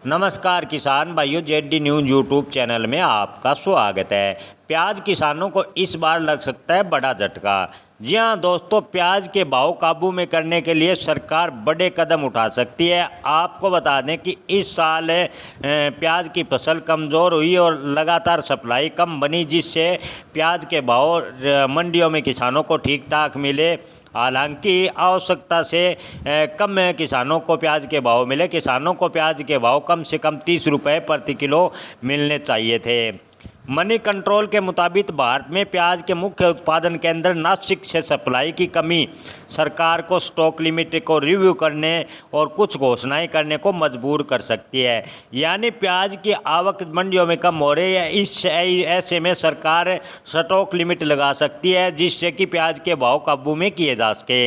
नमस्कार किसान भाइयों, जेडी न्यूज़ यूट्यूब चैनल में आपका स्वागत है। प्याज किसानों को इस बार लग सकता है बड़ा झटका। जी हां दोस्तों, प्याज के भाव काबू में करने के लिए सरकार बड़े कदम उठा सकती है। आपको बता दें कि इस साल प्याज की फसल कमज़ोर हुई और लगातार सप्लाई कम बनी, जिससे प्याज के भाव मंडियों में किसानों को ठीक ठाक मिले। हालांकि आवश्यकता से कम किसानों को प्याज के भाव मिले। किसानों को प्याज के भाव कम से कम 30 रुपये प्रति किलो मिलने चाहिए थे। मनी कंट्रोल के मुताबिक भारत में प्याज के मुख्य उत्पादन केंद्र नासिक से सप्लाई की कमी सरकार को स्टॉक लिमिट को रिव्यू करने और कुछ घोषणाएं करने को मजबूर कर सकती है। यानी प्याज की आवक मंडियों में कम हो रही है। ऐसे में सरकार स्टॉक लिमिट लगा सकती है, जिससे कि प्याज के भाव काबू में किए जा सके।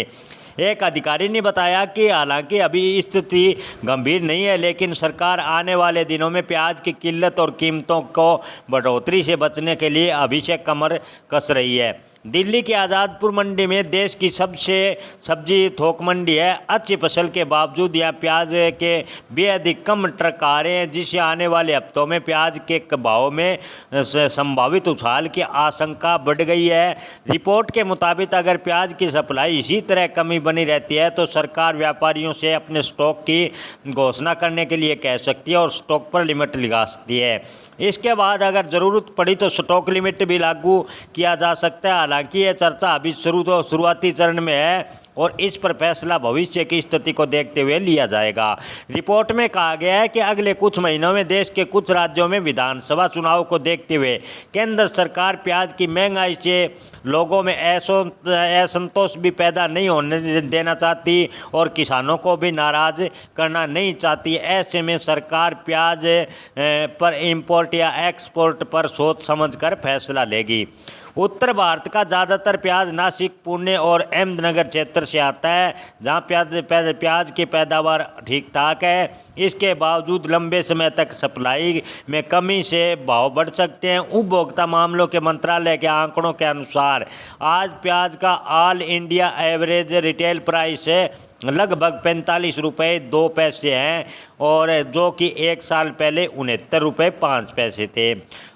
एक अधिकारी ने बताया कि हालांकि अभी स्थिति गंभीर नहीं है, लेकिन सरकार आने वाले दिनों में प्याज की किल्लत और कीमतों को बढ़ोतरी से बचने के लिए अभी से कमर कस रही है। दिल्ली की आज़ादपुर मंडी में देश की सबसे सब्जी थोक मंडी है। अच्छी फसल के बावजूद यहाँ प्याज के बेहद कम ट्रक आ रहे हैं, जिससे आने वाले हफ्तों में प्याज के भाव में संभावित उछाल की आशंका बढ़ गई है। रिपोर्ट के मुताबिक अगर प्याज की सप्लाई इसी तरह कमी बनी रहती है तो सरकार व्यापारियों से अपने स्टॉक की घोषणा करने के लिए कह सकती है और स्टॉक पर लिमिट लगा सकती है। इसके बाद अगर ज़रूरत पड़ी तो स्टॉक लिमिट भी लागू किया जा सकता है। हालांकि ये चर्चा अभी शुरुआती चरण में है और इस पर फैसला भविष्य की स्थिति को देखते हुए लिया जाएगा। रिपोर्ट में कहा गया है कि अगले कुछ महीनों में देश के कुछ राज्यों में विधानसभा चुनाव को देखते हुए केंद्र सरकार प्याज की महंगाई से लोगों में असंतोष भी पैदा नहीं होने देना चाहती और किसानों को भी नाराज़ करना नहीं चाहती। ऐसे में सरकार प्याज पर इंपोर्ट या एक्सपोर्ट पर सोच समझकर फैसला लेगी। उत्तर भारत का ज़्यादातर प्याज नासिक, पुणे और अहमदनगर क्षेत्र से आता है, जहां प्याज की पैदावार ठीक ठाक है। इसके बावजूद लंबे समय तक सप्लाई में कमी से भाव बढ़ सकते हैं। उपभोक्ता मामलों के मंत्रालय के आंकड़ों के अनुसार आज प्याज का all India average retail price है लगभग 45 रुपये 2 पैसे हैं, और जो कि एक साल पहले 69 रुपये 5 पैसे थे।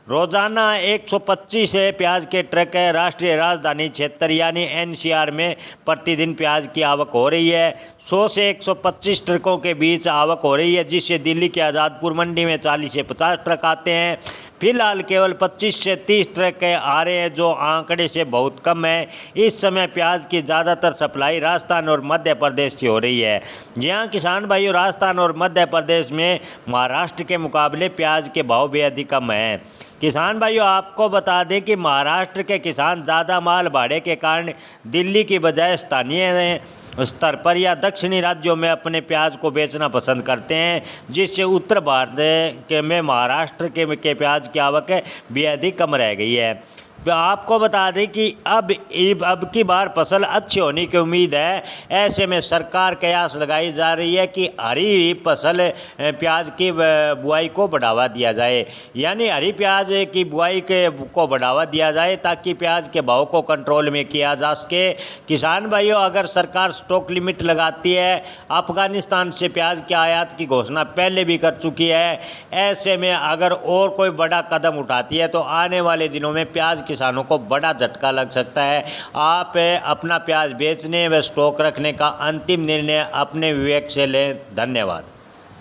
रोज़ाना 125 प्याज के ट्रक राष्ट्रीय राजधानी क्षेत्र यानी एनसीआर में प्रतिदिन प्याज की आवक हो रही है। 100 से 125 ट्रकों के बीच आवक हो रही है, जिससे दिल्ली की आज़ादपुर मंडी में 40 से 50 ट्रक आते हैं। फिलहाल केवल 25 से 30 ट्रक आ रहे हैं, जो आंकड़े से बहुत कम है। इस समय प्याज की ज़्यादातर सप्लाई राजस्थान और मध्य प्रदेश से हो रही है। यहाँ किसान भाइयों, राजस्थान और मध्य प्रदेश में महाराष्ट्र के मुकाबले प्याज के भाव बेहद ही कम हैं। किसान भाइयों, आपको बता दें कि महाराष्ट्र के किसान ज़्यादा माल भाड़े के कारण दिल्ली की बजाय स्थानीय स्तर पर या दक्षिणी राज्यों में अपने प्याज को बेचना पसंद करते हैं, जिससे उत्तर भारत में महाराष्ट्र के प्याज की आवक बेहद ही कम रह गई है। आपको बता दें कि अब की बार फसल अच्छी होने की उम्मीद है। ऐसे में सरकार कयास लगाई जा रही है कि हरी फसल प्याज की बुआई को बढ़ावा दिया जाए, यानी हरी प्याज की बुआई को बढ़ावा दिया जाए ताकि प्याज के भाव को कंट्रोल में किया जा सके। किसान भाइयों, अगर सरकार स्टॉक लिमिट लगाती है, अफगानिस्तान से प्याज के आयात की घोषणा पहले भी कर चुकी है। ऐसे में अगर और कोई बड़ा कदम उठाती है तो आने वाले दिनों में प्याज किसानों को बड़ा झटका लग सकता है। आप अपना प्याज बेचने व स्टॉक रखने का अंतिम निर्णय अपने विवेक से लें। धन्यवाद।